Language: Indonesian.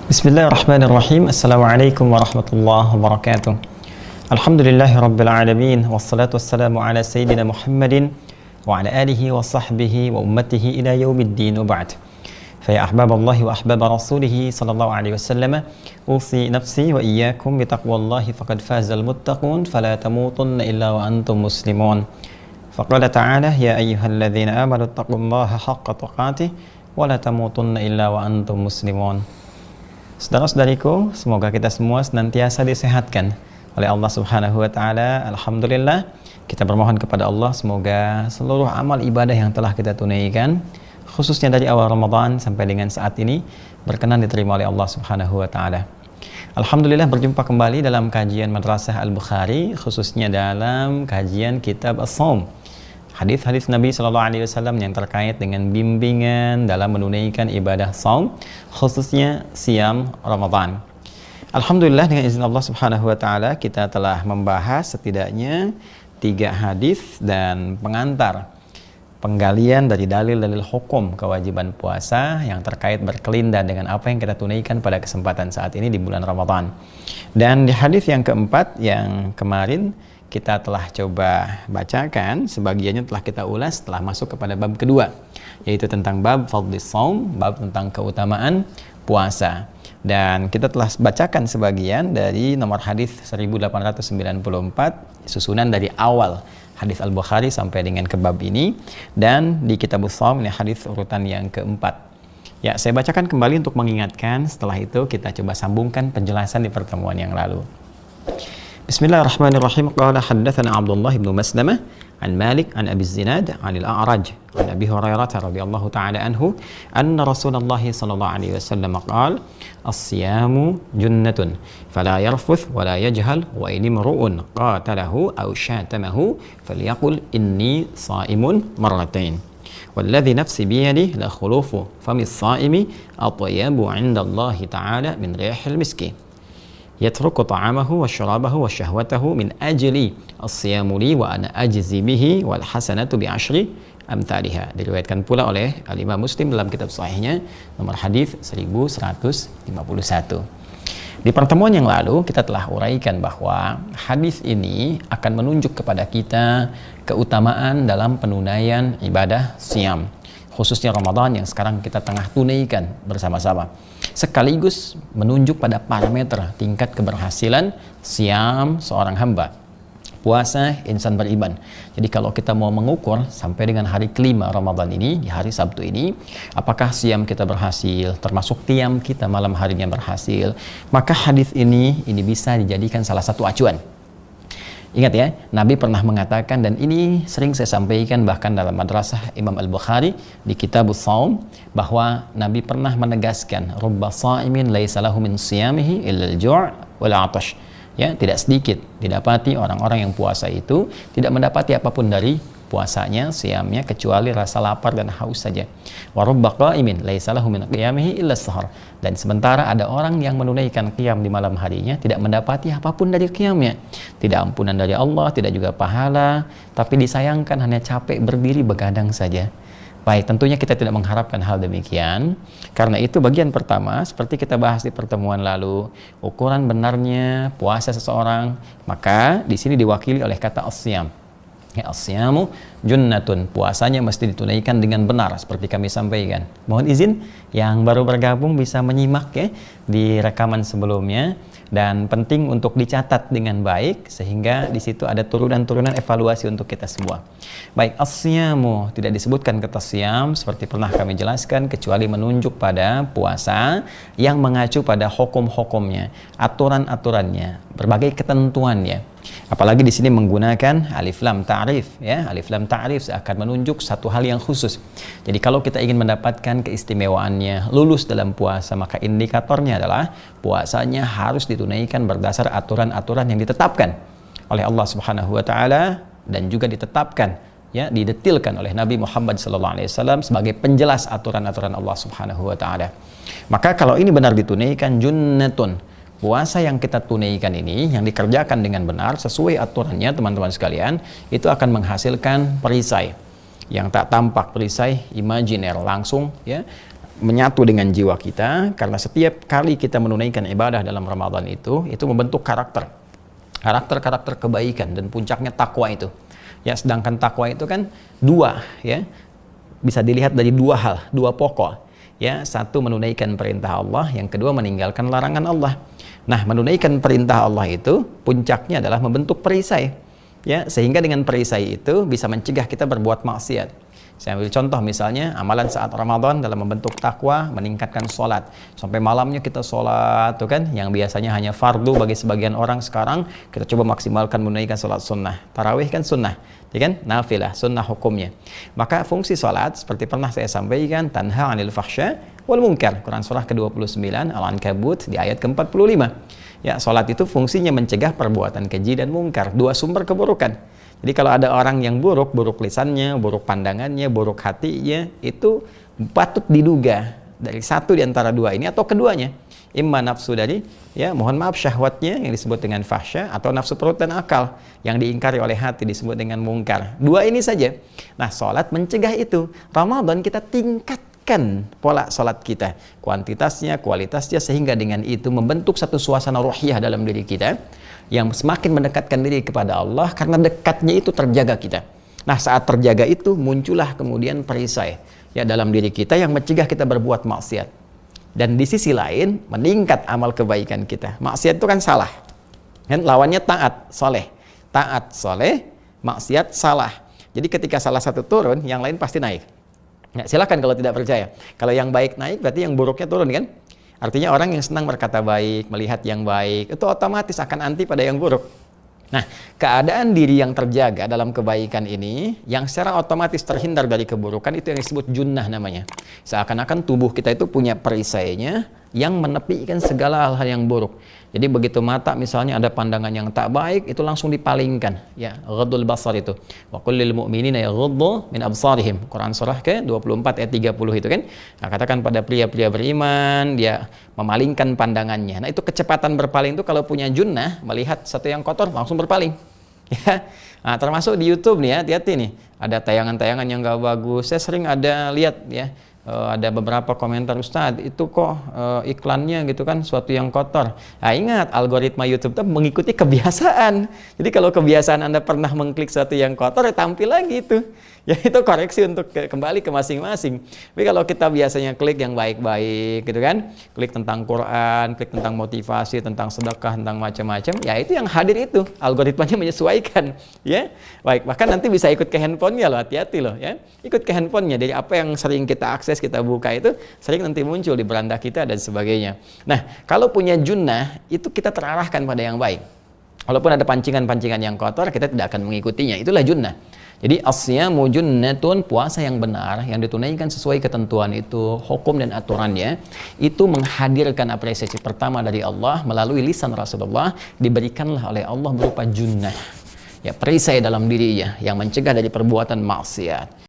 Bismillahirrahmanirrahim. Assalamualaikum warahmatullahi wabarakatuh. Alhamdulillahi rabbil alamin. Wassalatu wassalamu ala sayyidina Muhammadin wa ala alihi wa sahbihi wa ummatihi ila yaumiddin wa ba'd. Fa ya ahbaballahi wa ahbab rasulih sallallahu alaihi wasallam, usi nafsi wa iyyakum bi taqwallahi faqad fazal muttaqun fala tamutunna illa wa antum muslimun. Faqala ta'ala ya ayyuhalladzina amanu taqullaha haqqa tuqatih wa la tamutunna illa wa antum muslimun. Saudara-saudariku, semoga kita semua senantiasa disehatkan oleh Allah Subhanahu wa taala. Alhamdulillah, kita bermohon kepada Allah semoga seluruh amal ibadah yang telah kita tunaikan, khususnya dari awal Ramadan sampai dengan saat ini, berkenan diterima oleh Allah Subhanahu wa taala. Alhamdulillah, berjumpa kembali dalam kajian Madrasah Al-Bukhari, khususnya dalam kajian kitab As-Shaum. Hadis-hadis Nabi Shallallahu Alaihi Wasallam yang terkait dengan bimbingan dalam menunaikan ibadah saum, khususnya siam Ramadan. Alhamdulillah, dengan izin Allah Subhanahu Wa Taala kita telah membahas setidaknya 3 hadis dan pengantar penggalian dari dalil-dalil hukum kewajiban puasa yang terkait berkelindan dengan apa yang kita tunaikan pada kesempatan saat ini di bulan Ramadan. Dan di hadis yang keempat yang kemarin kita telah coba bacakan, sebagiannya telah kita ulas setelah masuk kepada bab kedua, yaitu tentang bab fadlis shaum, bab tentang keutamaan puasa. Dan kita telah bacakan sebagian dari nomor hadis 1894, susunan dari awal hadis Al-Bukhari sampai dengan ke bab ini, dan di kitab Shaum ini hadis urutan yang keempat. Ya, saya bacakan kembali untuk mengingatkan, setelah itu kita coba sambungkan penjelasan di pertemuan yang lalu. Bismillahirrahmanirrahim. Qala haddatsana Abdullah bin Maslamah an Malik an Abi Zinad an Al-A'raj an Abi Hurairah radhiyallahu ta'ala anhu anna Rasulullah sallallahu alaihi wasallam qala as-siyamu junnatun fala yarfuth wala yajhal wa in imru'un qatalahu aw syatamahu falyaqul inni sha'imun marratain والذي نفسي بيده لخلوف فم الصائم أطيب عند الله تعالى من ريح المسك يترك طعامه وشرابه وشهوته من أجل الصيام لي وأنا أجزي به والحسنة بعشر أمثالها. Diriwayatkan pula oleh Al-Imam Muslim dalam kitab sahihnya nomor hadis 1151. Di pertemuan yang lalu kita telah uraikan bahwa hadis ini akan menunjuk kepada kita keutamaan dalam penunaian ibadah siam, khususnya Ramadan yang sekarang kita tengah tunaikan bersama-sama, sekaligus menunjuk pada parameter tingkat keberhasilan siam seorang hamba, puasa insan beriman. Jadi kalau kita mau mengukur sampai dengan hari kelima Ramadan ini, di hari Sabtu ini, apakah siam kita berhasil, termasuk qiyam kita malam harinya berhasil, maka hadis ini bisa dijadikan salah satu acuan. Ingat ya, Nabi pernah mengatakan, dan ini sering saya sampaikan bahkan dalam madrasah Imam Al-Bukhari di kitab Shaum, bahwa Nabi pernah menegaskan rubba sha'imin laisa lahu min siyamihi illa al-ju' wal 'atash. Ya, tidak sedikit didapati orang-orang yang puasa itu tidak mendapati apapun dari puasanya, siamnya, kecuali rasa lapar dan haus saja. Wa rubba qa'imin laisa lahu min qiyamihi illa as-sahar. Dan sementara ada orang yang menunaikan qiyam di malam harinya tidak mendapati apapun dari qiyamnya. Tidak ampunan dari Allah, tidak juga pahala, tapi disayangkan hanya capek berdiri begadang saja. Baik, tentunya kita tidak mengharapkan hal demikian. Karena itu bagian pertama, seperti kita bahas di pertemuan lalu, ukuran benarnya puasa seseorang, maka di sini diwakili oleh kata as-siyam. Ya, as-siyamu junnatun, puasanya mesti ditunaikan dengan benar seperti kami sampaikan. Mohon izin yang baru bergabung bisa menyimak ya di rekaman sebelumnya, dan penting untuk dicatat dengan baik sehingga di situ ada turunan-turunan evaluasi untuk kita semua. Baik, as-siyamu tidak disebutkan kata siyam seperti pernah kami jelaskan, kecuali menunjuk pada puasa yang mengacu pada hukum-hukumnya, aturan-aturannya, berbagai ketentuannya. Apalagi di sini menggunakan alif lam ta'rif ya, alif lam ta'rif akan menunjuk satu hal yang khusus. Jadi kalau kita ingin mendapatkan keistimewaannya lulus dalam puasa, maka indikatornya adalah puasanya harus ditunaikan berdasar aturan-aturan yang ditetapkan oleh Allah Subhanahu wa taala dan juga ditetapkan ya, didetilkan oleh Nabi Muhammad SAW sebagai penjelas aturan-aturan Allah Subhanahu wa taala. Maka kalau ini benar ditunaikan, junnatun, puasa yang kita tunaikan ini, yang dikerjakan dengan benar sesuai aturannya teman-teman sekalian, itu akan menghasilkan perisai yang tak tampak, perisai imajiner langsung ya, menyatu dengan jiwa kita, karena setiap kali kita menunaikan ibadah dalam Ramadan itu membentuk karakter kebaikan, dan puncaknya takwa itu. Ya, sedangkan takwa itu kan dua, ya, bisa dilihat dari dua hal, dua pokok. Ya, satu menunaikan perintah Allah, yang kedua meninggalkan larangan Allah. Nah, menunaikan perintah Allah itu puncaknya adalah membentuk perisai. Ya, sehingga dengan perisai itu bisa mencegah kita berbuat maksiat. Saya ambil contoh misalnya amalan saat Ramadan dalam membentuk takwa, meningkatkan sholat. Sampai malamnya kita sholat, tuh kan, yang biasanya hanya fardu bagi sebagian orang, sekarang kita coba maksimalkan menunaikan sholat sunnah. Tarawih kan sunnah, ya kan? Nafilah, sunnah hukumnya. Maka fungsi sholat, seperti pernah saya sampaikan, tanha 'anil fahsya wal munkar. Quran surah ke-29 Al-Ankabut di ayat ke-45. Ya, sholat itu fungsinya mencegah perbuatan keji dan mungkar, dua sumber keburukan. Jadi kalau ada orang yang buruk lisannya, buruk pandangannya, buruk hatinya, itu patut diduga dari satu di antara dua ini atau keduanya. Imma nafsu dari, ya, mohon maaf, syahwatnya yang disebut dengan fahsya, atau nafsu perut dan akal yang diingkari oleh hati disebut dengan mungkar. Dua ini saja. Nah, sholat mencegah itu. Ramadan kita tingkatkan pola sholat kita, kuantitasnya, kualitasnya, sehingga dengan itu membentuk satu suasana ruhiyah dalam diri kita yang semakin mendekatkan diri kepada Allah, karena dekatnya itu terjaga kita. Nah, saat terjaga itu muncullah kemudian perisai, ya, dalam diri kita yang mencegah kita berbuat maksiat. Dan di sisi lain meningkat amal kebaikan kita. Maksiat itu kan salah, kan, lawannya taat, soleh. Taat, soleh, maksiat, salah. Jadi ketika salah satu turun, yang lain pasti naik. Ya, silakan kalau tidak percaya. Kalau yang baik naik, berarti yang buruknya turun, kan? Artinya orang yang senang berkata baik, melihat yang baik, itu otomatis akan anti pada yang buruk. Nah, keadaan diri yang terjaga dalam kebaikan ini, yang secara otomatis terhindar dari keburukan, itu yang disebut junnah namanya. Seakan-akan tubuh kita itu punya perisainya yang menepikan segala hal-hal yang buruk. Jadi begitu mata misalnya ada pandangan yang tak baik, itu langsung dipalingkan. Ya, ghaddul basar itu. Wa qul lil mu'minina yaghuddu min absarihim. Quran surah ke-24 ayat 30 itu kan. Nah, katakan pada pria-pria beriman, dia memalingkan pandangannya. Nah, itu kecepatan berpaling itu kalau punya junnah, melihat satu yang kotor langsung berpaling. Ya. Nah, termasuk di YouTube nih ya, hati-hati nih. Ada tayangan-tayangan yang gak bagus. Saya sering ada lihat ya, ada beberapa komentar, Ustadz itu kok iklannya gitu kan suatu yang kotor. Nah, ingat, algoritma YouTube itu mengikuti kebiasaan. Jadi kalau kebiasaan Anda pernah mengklik sesuatu yang kotor, ya tampil lagi itu. Ya, itu koreksi untuk kembali ke masing-masing. Tapi kalau kita biasanya klik yang baik-baik gitu kan, klik tentang Quran, klik tentang motivasi, tentang sedekah, tentang macam-macam, ya itu yang hadir itu, algoritmanya menyesuaikan. Ya, baik, bahkan nanti bisa ikut ke handphonenya loh, hati-hati loh ya. Ikut ke handphonenya, dari apa yang sering kita akses, kita buka itu sering nanti muncul di beranda kita dan sebagainya. Nah, kalau punya junnah itu kita terarahkan pada yang baik. Walaupun ada pancingan-pancingan yang kotor, kita tidak akan mengikutinya. Itulah junnah. Jadi as-siyamu junnatun, puasa yang benar yang ditunaikan sesuai ketentuan itu, hukum dan aturannya, itu menghadirkan apresiasi pertama dari Allah melalui lisan Rasulullah, diberikanlah oleh Allah berupa junnah. Ya, perisai dalam dirinya yang mencegah dari perbuatan maksiat.